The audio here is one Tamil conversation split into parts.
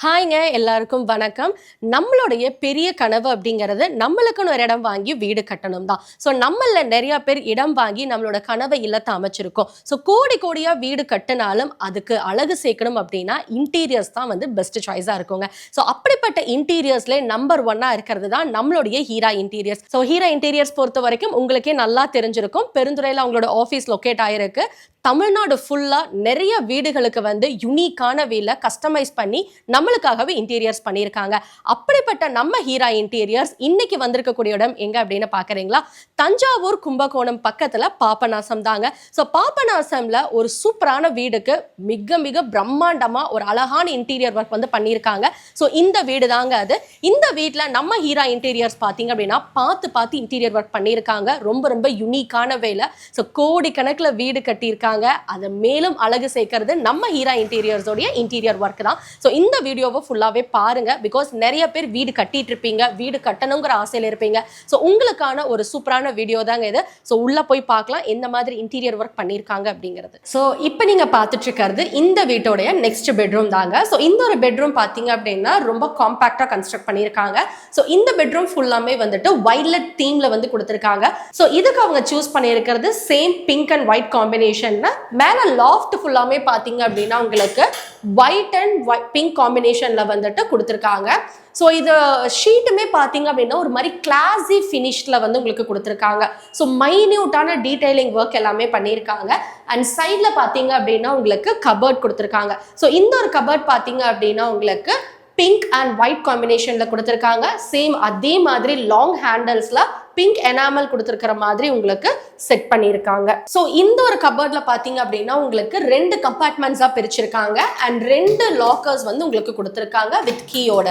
ஹாய்ங்க எல்லாருக்கும் வணக்கம். நம்மளுடைய பெரிய கனவு அப்படிங்கிறது நம்மளுக்குன்னு ஒரு இடம் வாங்கி வீடு கட்டணும் தான். ஸோ நம்மள நிறைய பேர் இடம் வாங்கி நம்மளோட கனவை இல்லத்தை அமைச்சிருக்கோம். ஸோ கோடி கோடியா வீடு கட்டினாலும் அதுக்கு அழகு சேர்க்கணும் அப்படின்னா இன்டீரியர்ஸ் தான் வந்து பெஸ்ட் சாய்ஸா இருக்குங்க. ஸோ அப்படிப்பட்ட இன்டீரியர்ஸ்ல நம்பர் 1 இருக்கிறது தான் நம்மளுடைய Heera interiors. So Heera interiors பொறுத்த வரைக்கும் உங்களுக்கே நல்லா தெரிஞ்சிருக்கும். பெருந்துறையில் அவங்களோட ஆஃபீஸ் லொக்கேட் ஆயிருக்கு. தமிழ்நாடு ஃபுல்லா நிறைய வீடுகளுக்கு வந்து யுனிக்கான வேல கஸ்டமைஸ் பண்ணி நம்மளுக்காகவே இன்டீரியர்ஸ் பண்ணியிருக்காங்க. அப்படிப்பட்ட நம்ம ஹீரா இன்டீரியர்ஸ் இன்னைக்கு வந்திருக்கக்கூடிய இடம் எங்க அப்படின்னு பாக்குறீங்களா? தஞ்சாவூர் கும்பகோணம் பக்கத்துல பாபநாசம் தாங்க. ஸோ பாபநாசம்ல ஒரு சூப்பரான வீடுக்கு மிக மிக பிரம்மாண்டமா ஒரு அழகான இன்டீரியர் ஒர்க் வந்து பண்ணியிருக்காங்க. ஸோ இந்த வீடு தாங்க அது. இந்த வீட்டில் நம்ம ஹீரா இன்டீரியர்ஸ் பார்த்தீங்க அப்படின்னா பார்த்து இன்டீரியர் ஒர்க் பண்ணியிருக்காங்க. ரொம்ப ரொம்ப யுனிக்கான வேலை. ஸோ கோடிக்கணக்கில் வீடு கட்டியிருக்காங்க. அதை மேலும் அழகு சேர்க்கறது நம்ம ஹீரா இன்டீரியர்ஸோடைய இன்டீரியர் ஒர்க் தான். ஸோ இந்த வீடியோவை ஃபுல்லாகவே பாருங்க. பிகாஸ் நிறைய பேர் வீடு கட்டிட்டு இருப்பீங்க, வீடு கட்டணுங்கிற ஆசையில் இருப்பீங்க. ஸோ உங்களுக்கான ஒரு சூப்பரான வீடியோ தாங்க இது. ஸோ உள்ள போய் பார்க்கலாம் எந்த மாதிரி இன்டீரியர் ஒர்க் பண்ணியிருக்காங்க அப்படிங்கிறது. ஸோ இப்போ நீங்க பார்த்துட்டு இருக்கிறது இந்த வீட்டோடைய நெக்ஸ்ட் பெட்ரூம் தாங்க. ஸோ இந்த ஒரு பெட்ரூம் பார்த்தீங்க அப்படின்னா ரொம்ப காம்பாக்டா கன்ஸ்ட்ரக்ட் பண்ணியிருக்காங்க. ஸோ இந்த பெட்ரூம் ஃபுல்லாமே வந்துட்டு வைலட் தீம்ல வந்து கொடுத்துருக்காங்க. ஸோ இதுக்கு அவங்க சூஸ் பண்ணியிருக்கிறது same pink and white combination. மேல லாஃப்ட் ஃபுல்லாமே பாத்தீங்க அப்படின்னா உங்களுக்கு ஒயிட் அண்ட் பிங்க் காம்பினேஷன்ல வந்துட்டு கொடுத்துருக்காங்க. ஸோ இது ஷீட்டுமே பார்த்தீங்க அப்படின்னா ஒரு மாதிரி கிளாஸி ஃபினிஷ்ல வந்து உங்களுக்கு கொடுத்துருக்காங்க. ஸோ மைன்யூட்டான டீடைலிங் ஒர்க் எல்லாமே பண்ணியிருக்காங்க. அண்ட் சைடில் பார்த்தீங்க அப்படின்னா உங்களுக்கு கபர்ட் கொடுத்துருக்காங்க. ஸோ இந்த ஒரு கபர்ட் பார்த்தீங்க அப்படின்னா உங்களுக்கு பிங்க் அண்ட் ஒயிட் காம்பினேஷன்ல கொடுத்துருக்காங்க. சேம் அதே மாதிரி லாங் ஹேண்டல்ஸ்ல பிங்க் எனாமல் கொடுத்துருக்கிற மாதிரி உங்களுக்கு செட் பண்ணியிருக்காங்க. ஸோ இந்த ஒரு கபர்ட்ல பார்த்தீங்க அப்படின்னா உங்களுக்கு 2 கம்பார்ட்மெண்ட்ஸா பிரிச்சிருக்காங்க. அண்ட் 2 லாக்கர்ஸ் வந்து உங்களுக்கு கொடுத்துருக்காங்க வித் கீயோட.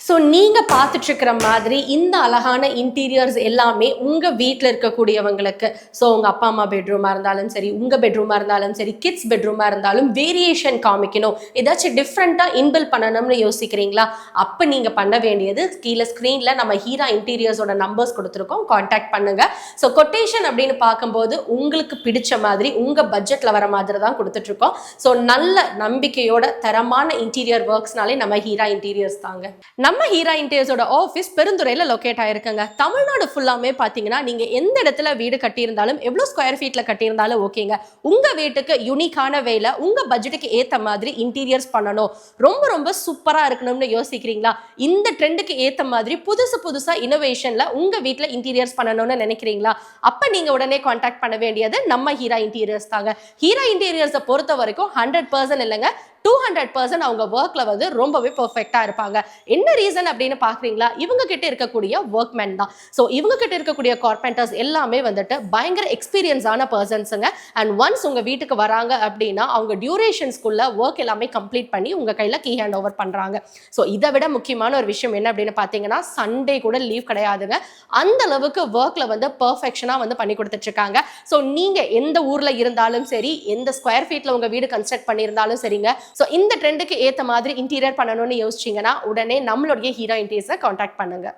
ஸோ நீங்கள் பார்த்துட்டு இருக்கிற மாதிரி இந்த அழகான இன்டீரியர்ஸ் எல்லாமே உங்கள் வீட்டில் இருக்கக்கூடியவங்களுக்கு, ஸோ உங்கள் அப்பா அம்மா பெட்ரூமாக இருந்தாலும் சரி, உங்கள் பெட்ரூமாக இருந்தாலும் சரி, கிட்ஸ் பெட்ரூமாக இருந்தாலும் வேரியேஷன் காமிக்கணும், ஏதாச்சும் டிஃப்ரெண்ட்டாக இன்பில் பண்ணணும்னு யோசிக்கிறீங்களா? அப்போ நீங்கள் பண்ண வேண்டியது கீழே ஸ்க்ரீனில் நம்ம ஹீரா இன்டீரியர்ஸோட நம்பர்ஸ் கொடுத்துருக்கோம், கான்டாக்ட் பண்ணுங்கள். ஸோ கொட்டேஷன் அப்படின்னு பார்க்கும்போது உங்களுக்கு பிடிச்ச மாதிரி உங்கள் பட்ஜெட்டில் வர மாதிரி தான் கொடுத்துட்ருக்கோம். ஸோ நல்ல நம்பிக்கையோட தரமான இன்டீரியர் ஒர்க்ஸ்னாலே நம்ம ஹீரா இன்டீரியர்ஸ் தாங்க. நம்ம ஹீரா இன்டீரியர்ஸோட ஆஃபீஸ் பெருந்துறையில் லொக்கேட் ஆயிருக்குங்க. தமிழ்நாடு ஃபுல்லாமே பார்த்தீங்கன்னா நீங்கள் எந்த இடத்துல வீடு கட்டியிருந்தாலும் எவ்வளோ ஸ்கொயர் ஃபீட்டில் கட்டியிருந்தாலும் ஓகேங்க. உங்கள் வீட்டுக்கு யூனிக்கான வேலை உங்கள் பட்ஜெட்டுக்கு ஏற்ற மாதிரி இன்டீரியர்ஸ் பண்ணணும், ரொம்ப ரொம்ப சூப்பராக இருக்கணும்னு யோசிக்கிறீங்களா? இந்த ட்ரெண்டுக்கு ஏற்ற மாதிரி புதுசாக இனோவேஷனில் உங்கள் வீட்டில் இன்டீரியர்ஸ் பண்ணணும்னு நினைக்கிறீங்களா? அப்போ நீங்கள் உடனே கான்டாக்ட் பண்ண வேண்டியது நம்ம ஹீரா இன்டீரியர்ஸ் தாங்க. ஹீரா இன்டீரியர்ஸை பொறுத்த வரைக்கும் 100% இல்லைங்க, 200% அவங்க ஒர்க்ல வந்து ரொம்பவே பெர்ஃபெக்டா இருப்பாங்க. என்ன ரீசன் அப்படின்னு பாக்குறீங்களா? இவங்க கிட்ட இருக்கக்கூடிய ஒர்க்மென் தான். ஸோ இவங்க கிட்ட இருக்கக்கூடிய கார்பெண்டர்ஸ் எல்லாமே வந்துட்டு பயங்கர எக்ஸ்பீரியன்ஸான பர்சன்ஸுங்க. அண்ட் ஒன்ஸ் உங்க வீட்டுக்கு வராங்க அப்படின்னா அவங்க டியூரேஷன்ஸ்குள்ள ஒர்க் எல்லாமே கம்ப்ளீட் பண்ணி உங்க கையில கீ ஹேண்ட் ஓவர் பண்றாங்க. ஸோ இதை விட முக்கியமான ஒரு விஷயம் என்ன அப்படின்னு பாத்தீங்கன்னா சண்டே கூட லீவ் கிடையாதுங்க. அந்த அளவுக்கு ஒர்க்ல வந்து பெர்ஃபெக்ஷனா வந்து பண்ணி கொடுத்துட்டு இருக்காங்க. ஸோ நீங்க எந்த ஊர்ல இருந்தாலும் சரி, எந்த ஸ்கொயர் ஃபீட்ல உங்க வீடு கன்ஸ்ட்ரக்ட் பண்ணியிருந்தாலும் சரிங்க. ஸோ இந்த ட்ரெண்டுக்கு ஏற்ற மாதிரி இன்டீரியர் பண்ணணும்னு யோசிச்சிங்கன்னா உடனே நம்மளுடைய ஹீரா இன்டீரியர்ஸை கான்டாக்ட் பண்ணுங்க.